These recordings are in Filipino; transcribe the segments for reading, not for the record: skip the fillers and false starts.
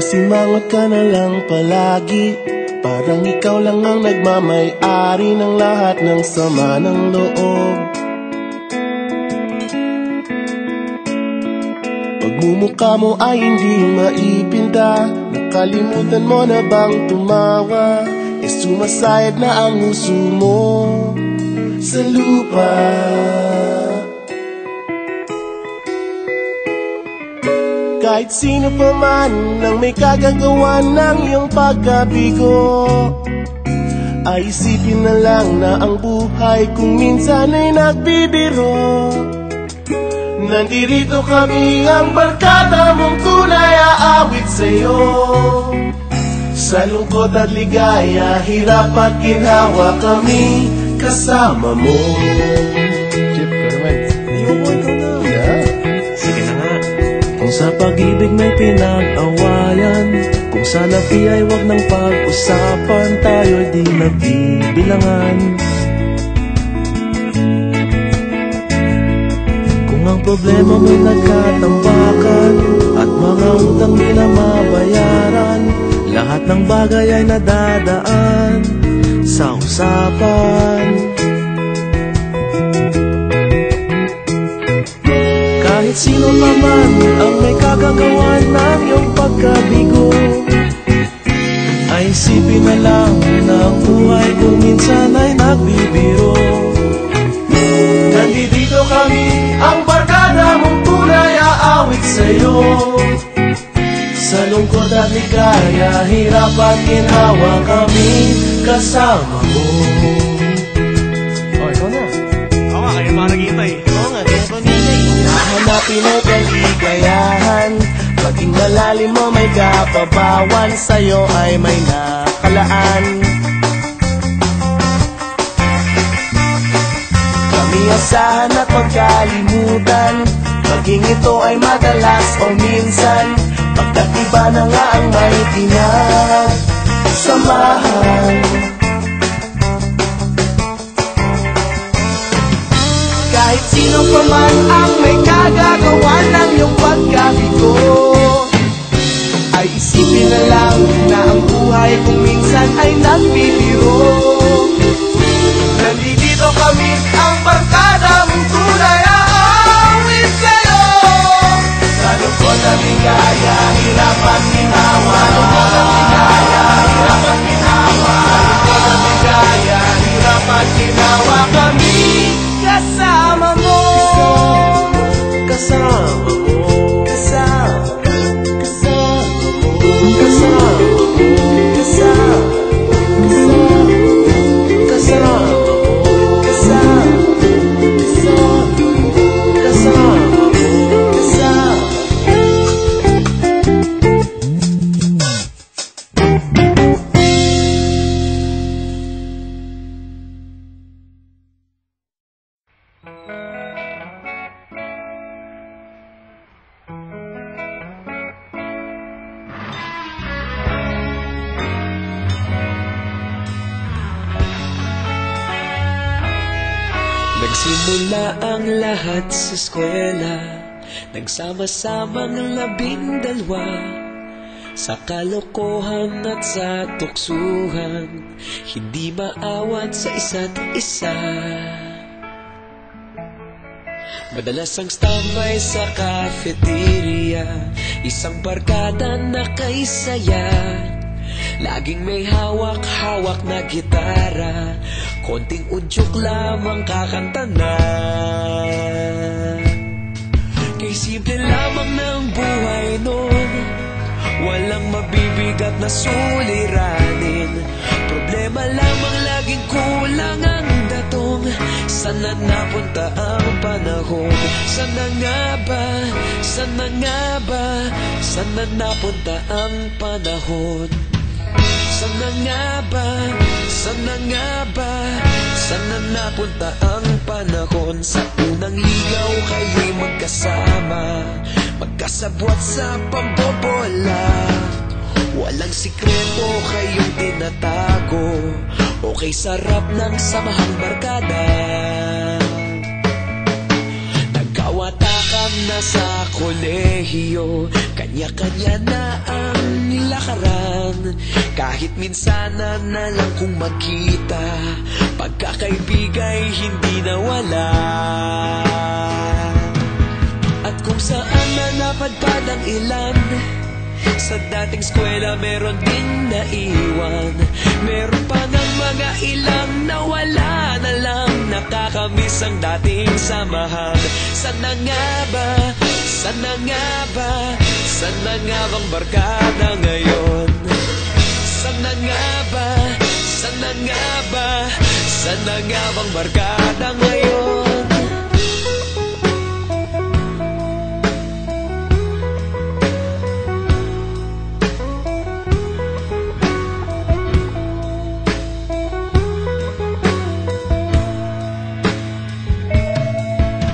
Masimangot ka na lang palagi, parang ikaw lang ang nagmamay-ari ng lahat ng sama ng loob. Pagmumukha mo ay hindi maipinta, nakalimutan mo na bang tumawa? E sumasayad na ang huso mo sa lupa. Kahit sino pa man ang may kagagawa ng iyong pagkabigo, ay isipin na lang na ang buhay kung minsan ay nagbibiro. Nandirito kami, ang barkada mong tunay aawit sa'yo. Sa lungkot at ligaya, hirap at ginhawa kami kasama mo. Chip, sige na nga. Kung sa pag-ibig may pinag-awayan, kung sa labi ay wag nang pag-usapan, tayo'y di nagbibilangan. Kung ang problema mo'y nagkatambakan at mga utang di na mabayaran, lahat ng bagay ay nadadaan sa usapan. Kahit sino naman ang may kagagawa ng iyong pagkabigo, ay isipin na lang na ang buhay kung minsan ay nagbibiro. Nandito kami, ang barkada mong tunay aawit sa'yo. Sa lungkot at ligaya, hirap at ginhawa kami kasama mo. Oh, ikaw na. Oo nga, kaya mga nag-iintay. Oo nga, kaya pamilay. Hanapin ay kaligayahan, maging malalim mo may kapabawan, sa'yo ay may nakalaan. Kami asahan at magkalimutan, maging ito ay madalas o minsan, pagkat iba na nga ang may pinagsamahan. Kahit sino pa man ang may kagagawa ng iyong pagkabigo, ay isipin na lang na ang buhay kung minsan ay nagbibiro. Nandito kami, ang barkada mong tunay aawit sa'yo. Sa lungkot at ligaya, hirap at ginhawa. Sa lungkot at ligaya, hirap at ginhawa. Sa lungkot at ligaya, hirap at ginhawa kami kasama mo. Kasama mo. Kasama mo. Kasama mo. Kasama mo. Kasama mo. Nagsimula ang lahat sa eskwela, nagsama-samang 12 sa kalokohan at sa tuksuhan, hindi maawat sa isa't isa. Madalas ang standby sa cafeteria, isang barkada na kay saya, laging may hawak-hawak na gitara, konting udyok lamang kakanta na. Kay simple lamang ng buhay nun, walang mabibigat na suliranin, problema lamang laging kulang ang datong. Sana napunta ang panahon? Sana nga ba? Sana nga ba? Sana napunta ang panahon? Sana nga ba? Sana nga ba? Sana napunta ang panahon? Sa unang ligaw kayo'y magkasama, magkasabwat sa pambobola, walang sikreto kayong tinatago, okay sarap ng samahang barkada. Nagkawata ka ang nasa kolehiyo, kanya-kanya na ang nilakaran. Kahit minsanan na lang kung magkita, pagkakaibigay hindi nawala. At kung saan man napadpad ang ilan, sa dating eskwela meron din naiwan. Meron pa ng mga ilang nawala na lang, nakakamiss ang dating samahan. Sana nga ba, sana nga ba, sana nga bang barkada ngayon? Sana nga ba, sana nga ba, sana nga bang barkada ngayon?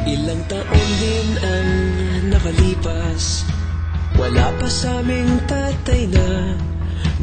Ilang taon din ang nakalipas, wala pa sa aming tatay na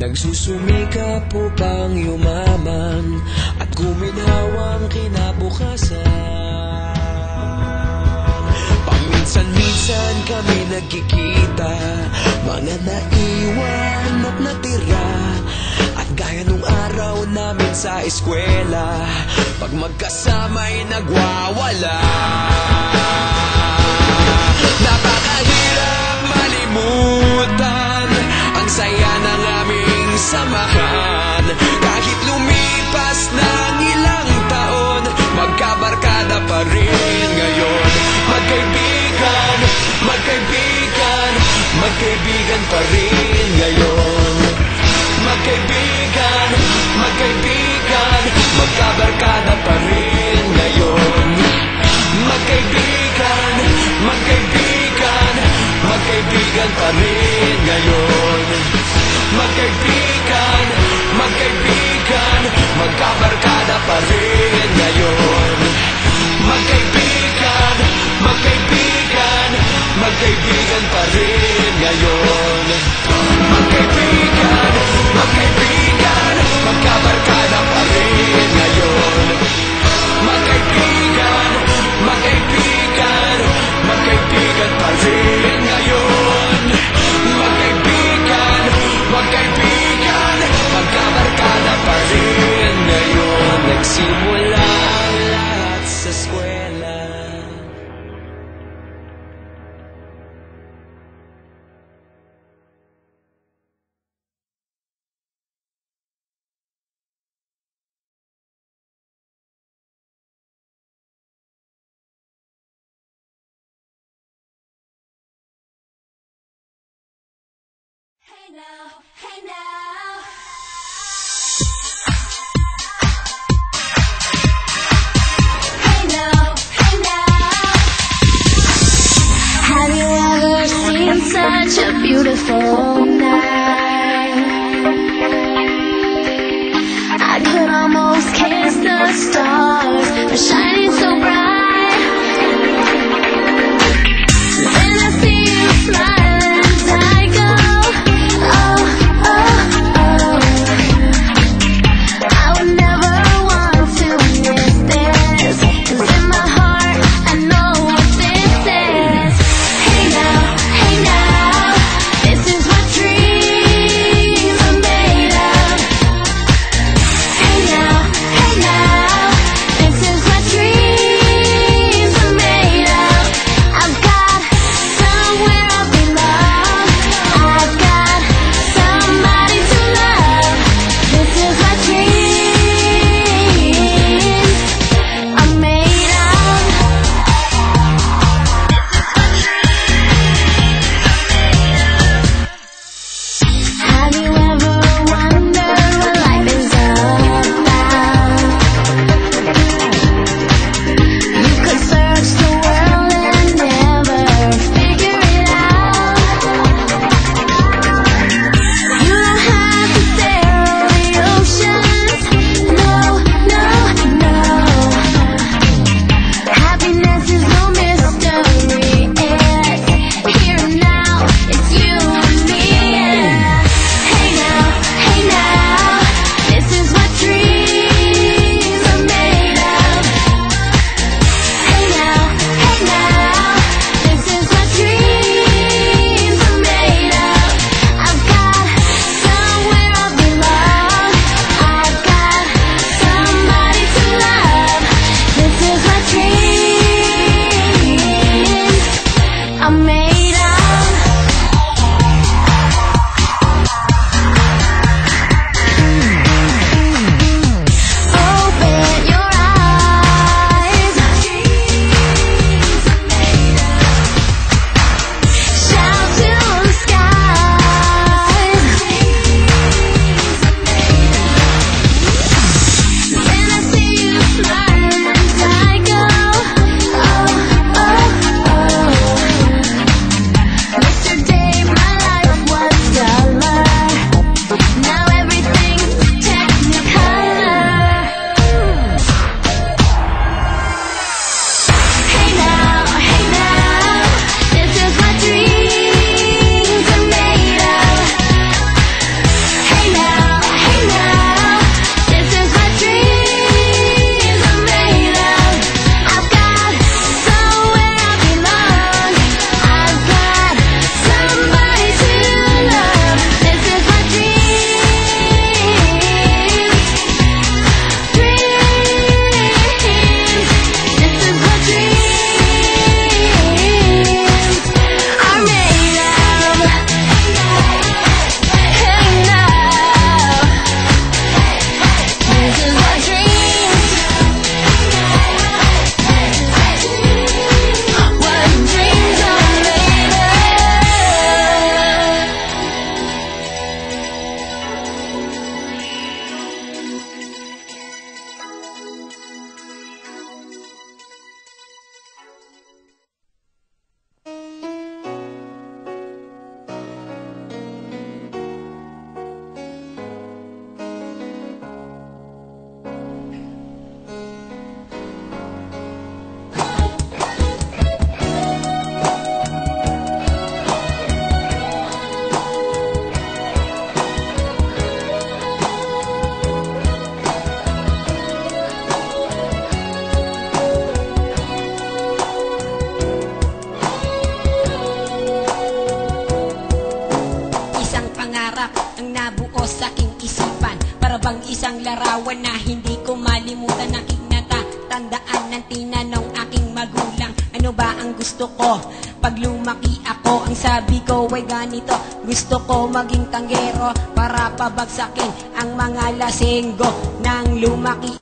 nagsusumikap upang yumaman at guminhawang kinabukasan. Paminsan-minsan kami nagkikita, mga naiwan at natira, at gaya nung araw namin sa eskwela, pag magkasama'y nagwawala. Napakahirap malimutan ang saya ng aming samahan. Kahit lumipas ng ilang taon, magkabarkada pa rin ngayon. Magkaibigan, magkaibigan, magkaibigan pa rin ngayon. Magkaibigan, magkaibigan, magkabarkada pa rin ngayon. Magkaibigan, magkaibigan, magkaibigan pa rin ngayon. Magkaibigan, magkaibigan, magkabarkada pa rin ngayon. Magkaibigan, magkaibigan, magkaibigan pa rin ngayon. Magkaibigan, magkaibigan, magkabarkada pa rin ngayon. Magkaibigan, magkaibigan, magkaibigan pa rin ngayon. Magkaibigan, magkaibigan, magkabarkada pa rin ngayon. Nagsimula ang lahat sa eskwela. Hey now, hey now. Hey now, hey now. Have you ever seen such a beautiful night? I could almost kiss the stars, they're shining so bright. Then I see you smile and I go, oh, oh, oh. larawan na hindi ko malimutan. Aking natatandaan ng tinanong aking magulang, ano ba ang gusto ko pag lumaki ako? Ang sabi ko ay ganito, gusto ko maging tanggero para pabagsakin ang mga lasenggo. Nang lumaki